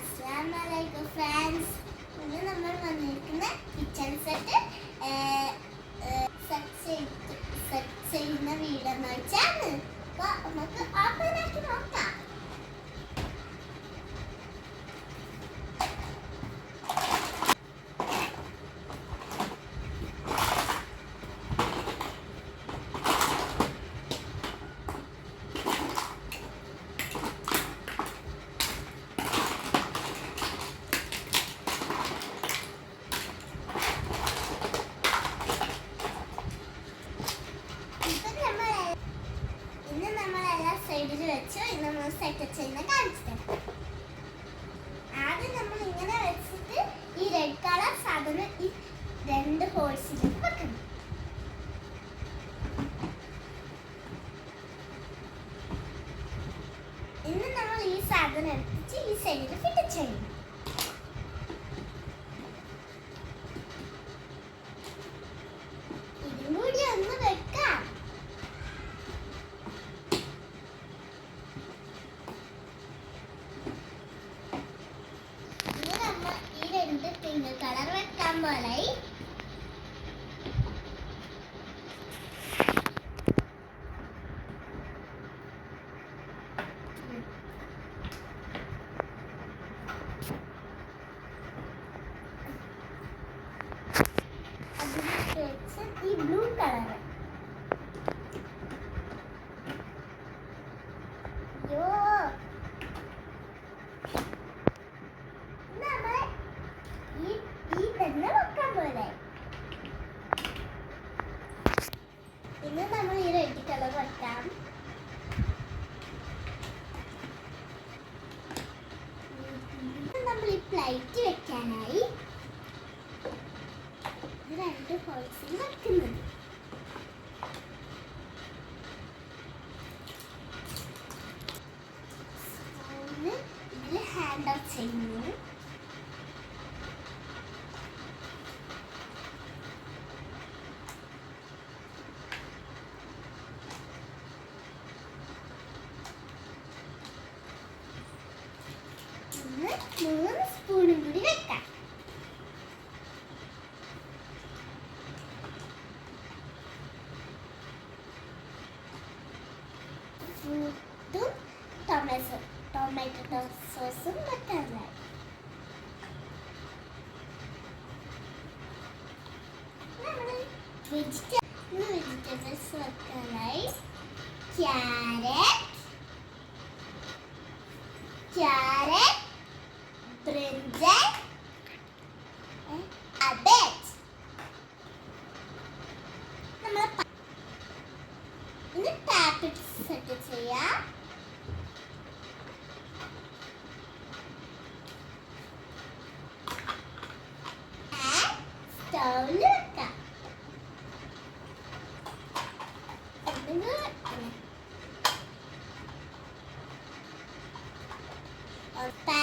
അസ്സലാമലൈക്കും ഫ്രണ്ട്സ്. ഇന്ന് നമ്മൾ വന്നിരിക്കുന്ന കിച്ചൺ സെറ്റ് ചെയ്യുന്ന വീടെന്ന് വെച്ചാണ്. അപ്പോൾ നമുക്ക് ഓപ്പൺ ആക്കി നോക്കാം. സൈഡിൽ വെച്ച് നമ്മൾ സെറ്റ് ചെയ്യുന്ന കാണിച്ചിട്ട് ആദ്യം നമ്മൾ ഇങ്ങനെ വെച്ചിട്ട് ഈ റെഡ് കളർ സാധനം ഈ രണ്ട് ഹോൾസിലേക്ക് വെക്കണം. ഇന്ന് നമ്മൾ ഈ സാധനം എടുത്തിട്ട് ഈ സൈഡിൽ ഫിറ്റ് ചെയ്യും. ഇതും കൂടി ഒന്ന് വെക്കാം. പിങ്ക് കളർ വെക്കാൻ പോലെ ഈ ബ്ലൂ കളർ ഇന്ന് നമ്മൾ ഈ റെഡ് കളർ വെക്കാം. നമ്മൾ ഈ പ്ലേറ്റ് വെക്കാനായി രണ്ട് ഹോൾസിൽ വെക്കുന്നത്. ഇതിൽ ഹാൻഡ് ഔട്ട് ചെയ്യുന്നു. മൂന്ന് സ്പൂണും കൂടി വെക്കാം. ഫ്രൂട്ടും ടൊമാറ്റോ സോസും വെക്കാനായി വെജിറ്റബിൾസ് വെക്കാനായി ക്യാരറ്റ് brinjal cabbage. നമ്മൾ ഇനി ടാപ്പ് സെറ്റ് ചെയ്യാം. സ്റ്റൗവിൽ വെക്കാം. പാൻ